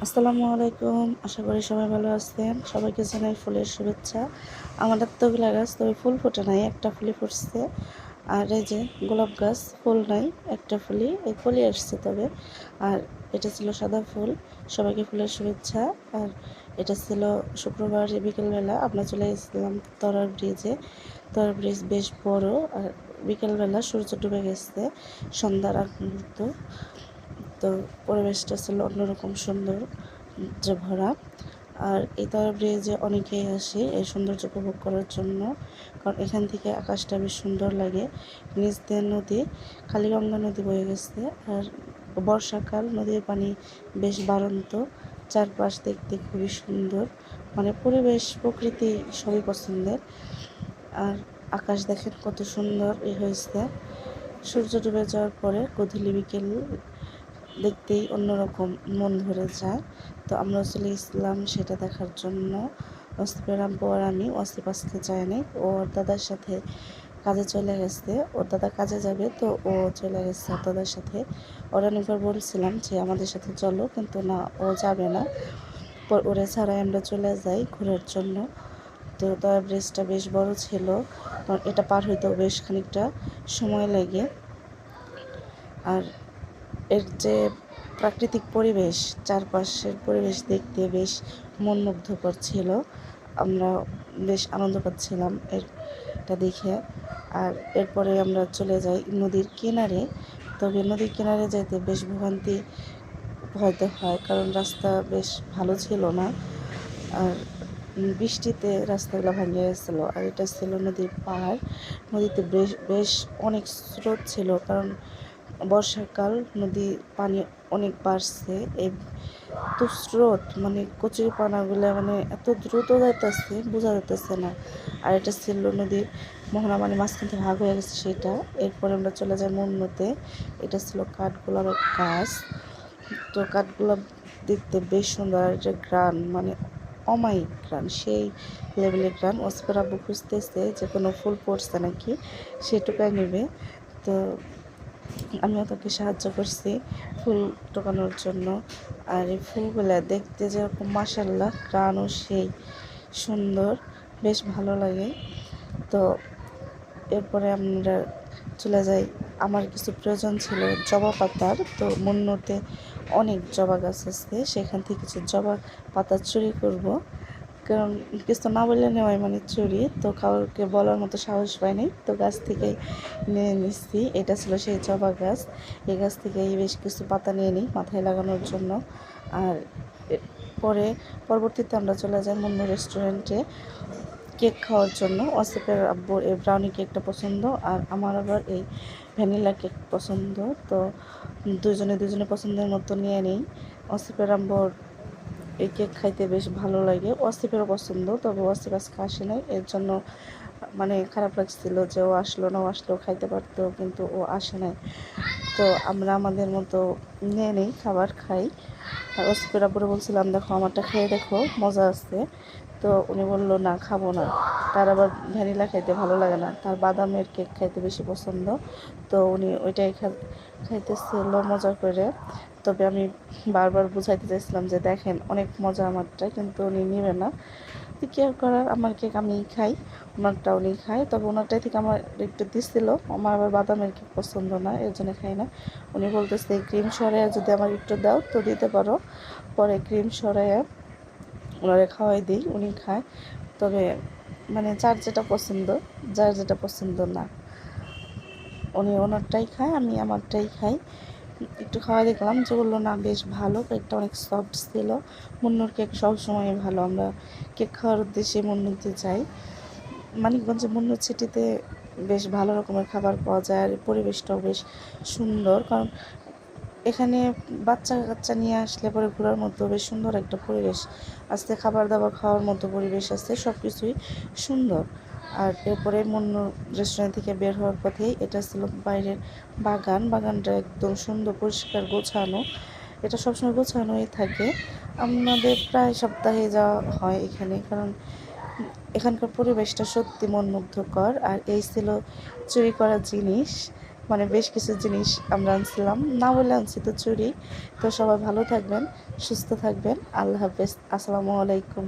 আসসালামু আলাইকুম। আশা করি সবাই ভালো আছেন। সবাইকে জানাই ফুলের শুভেচ্ছা। আমাদের তো এগুলা গাছ, তবে ফুল ফোটে নাই, একটা ফুলই ফুটছে। আর এই যে গোলাপ গাছ, ফুল নাই, একটা ফুলই, এই কলি আসছে তবে। আর এটা ছিল সাদা ফুল। সবাইকে ফুলের শুভেচ্ছা। আর এটা ছিল শুক্রবার বিকেলবেলা আমরা চলে গেছিলাম তরার ব্রিজে। তরার ব্রিজ বেশ বড়। আর বিকেলবেলা সূর্য ডুবে গেছে, সন্ধ্যার আগ মুহূর্ত। তো পরিবেশটা ছিল অন্যরকম সুন্দর যে ভরা। আর এই তরা ব্রিজে অনেকেই আসে এই সৌন্দর্য উপভোগ করার জন্য, কারণ এখান থেকে আকাশটা বেশ সুন্দর লাগে। নিচ দিয়ে নদী, কালীগঙ্গা নদী বয়ে গেছে। আর বর্ষাকাল, নদীর পানি বেশ বাড়ন্ত, চারপাশ দেখতে খুবই সুন্দর, মানে পরিবেশ প্রকৃতি সবই পছন্দের। আর আকাশ দেখেন কত সুন্দর হয়েছে। সূর্য ডুবে যাওয়ার পরে গধূলি বিকেল দেখতেই অন্যরকম মন ভরে যায়। তো আমরা চলে গেছিলাম সেটা দেখার জন্য। ওসিপের আব্বু আর আমি ওয়াসিপ আজকে যায়নি, ওর দাদার সাথে কাজে চলে গেছে। ওর দাদা কাজে যাবে, তো ও চলে গেছে ওর দাদার সাথে। ওর অনেকবার বলছিলাম যে আমাদের সাথে চলো, কিন্তু না, ও যাবে না। ওরে ছাড়াই আমরা চলে যাই ঘোরার জন্য। তো তার ব্রিজটা বেশ বড় ছিল, কারণ এটা পার হইতেও বেশ খানিকটা সময় লাগে। আর এর যে প্রাকৃতিক পরিবেশ, চারপাশের পরিবেশ দেখতে বেশ মনমুগ্ধকর ছিল। আমরা বেশ আনন্দ পাচ্ছিলাম এটা দেখে। আর এরপরে আমরা চলে যাই নদীর কিনারে। তবে নদীর কিনারে যেতে বেশ ভোগান্তি হয়তো হয়, কারণ রাস্তা বেশ ভালো ছিল না। আর বৃষ্টিতে রাস্তাগুলো ভেঙে গেছিলো। আর এটা ছিল নদীর পাড়। নদীতে বেশ বেশ অনেক স্রোত ছিল, কারণ বর্ষাকাল, নদীর পানি অনেক বাড়ছে। এই তো স্রোত, মানে কচুরিপানাগুলো মানে এত দ্রুত যাইতেছে, বোঝা যাইতেছে না। আর এটা ছিল নদীর মোহনা, মানে মাঝখান থেকে ভাগ হয়ে গেছে সেটা। এরপরে আমরা চলে যাই মুন্নুতে। এটা ছিল কাঠগোলাপের গাছ। তো কাঠগোলাপ দেখতে বেশ সুন্দর। আর এটা গ্রান, মানে অমায়িক গ্রান, সেই লেভেলের গ্রান। ওসপের আব্বু খুঁজতেছে যে কোনো ফুল পড়ছে নাকি, সেটুকাই নেবে। তো আমিও তাকে সাহায্য করছি ফুল টোকানোর জন্য। আর এই ফুলগুলা দেখতে যেরকম মাশাআল্লাহ, গ্রানও সেই সুন্দর, বেশ ভালো লাগে। তো এরপরে আমরা চলে যাই, আমার কিছু প্রয়োজন ছিল জবা পাতার। তো মুন্নুতে অনেক জবা গাছ আছে, সেখান থেকে কিছু জবা পাতা চুরি করব, কারণ কিছু না বললে নেওয়াই মানে চুরি। তো কাউকে বলার মতো সাহস পাইনি, তো গাছ থেকে নিয়ে নিচ্ছি। এটা ছিল সেই জবা গাছ। এই গাছ থেকে বেশ কিছু পাতা নিয়ে নিই মাথায় লাগানোর জন্য। আর পরবর্তীতে আমরা চলে যাই মুন্নু রেস্টুরেন্টে কেক খাওয়ার জন্য। অসিফের আব্বুর এই ব্রাউনি কেকটা পছন্দ, আর আমার আবার এই ভ্যানিলা কেক পছন্দ। তো দুজনে পছন্দের মতো নিয়ে নিই। অসিফের আব্বুর এই কেক খাইতে বেশ ভালো লাগে, ওয়াসিফেরও পছন্দ, তবে ওয়াসিফ আজকে আসে নাই, এর জন্য মানে খারাপ লাগছিল যে ও আসলো না। ও আসলেও খাইতে পারতো, কিন্তু ও আসে নাই। তো আমরা আমাদের মতো নিয়ে নিই, খাবার খাই। আর ওয়াসিফের আব্বুরে বলছিলাম দেখো আমারটা খেয়ে দেখো, মজা আছে। তো উনি বললো না, খাবো না। তার আবার ভ্যানিলা খাইতে ভালো লাগে না, তার বাদামের কেক খাইতে বেশি পছন্দ। তো উনি ওইটাই খাইতেছিল মজা করে। তবে আমি বারবার বুঝাইতে চাইছিলাম যে দেখেন অনেক মজা আমারটা, কিন্তু উনি নেবে না। তো কী আর করার, আমার কেক আমিই খাই, ওনারটা উনি খায়। তবে ওনারটাই থেকে আমার একটু দিচ্ছিল, আমার আবার বাদামের কেক পছন্দ না, এর জন্য খাই না। উনি বলতেছে ক্রিম সরাইয়া যদি আমার একটু দাও, তো দিতে পারো। পরে ক্রিম সরাইয়া ওনারে খাওয়াই দিই, উনি খায়। তবে মানে যার যেটা পছন্দ না, উনি ওনারটাই খায়, আমি আমারটাই খাই। একটু খাওয়া দেখলাম যে বললো না বেশ ভালো, কেকটা অনেক সফট ছিল। মুন্নুর কেক সবসময় ভালো। আমরা কেক খাওয়ার উদ্দেশ্যে মুন্নুতে যাই। মানিকগঞ্জে মুন্নুর সিটিতে বেশ ভালো রকমের খাবার পাওয়া যায়, আর পরিবেশটাও বেশ সুন্দর, কারণ এখানে বাচ্চা কাচ্চা নিয়ে আসলে পরে ঘোরার মতো বেশ সুন্দর একটা পরিবেশ আছে, খাবার দাবার খাওয়ার মতো পরিবেশ আছে, সব কিছুই সুন্দর। আর এরপরে মুন্নু রেস্টুরেন্ট থেকে বের হওয়ার পথেই এটা ছিল বাইরের বাগানটা একদম সুন্দর পরিষ্কার গোছানো। এটা সবসময় গোছানোই থাকে। আমাদের প্রায় সপ্তাহে যাওয়া হয় এখানে, কারণ এখানকার পরিবেশটা সত্যি মনমুগ্ধকর। আর এই ছিল চুরি করা জিনিস, মানে বেশ কিছু জিনিস আমরা আনছিলাম, না বলে আনছি তো চুরি। তো সবাই ভালো থাকবেন, সুস্থ থাকবেন। আল্লাহ হাফেজ, আসসালামু আলাইকুম।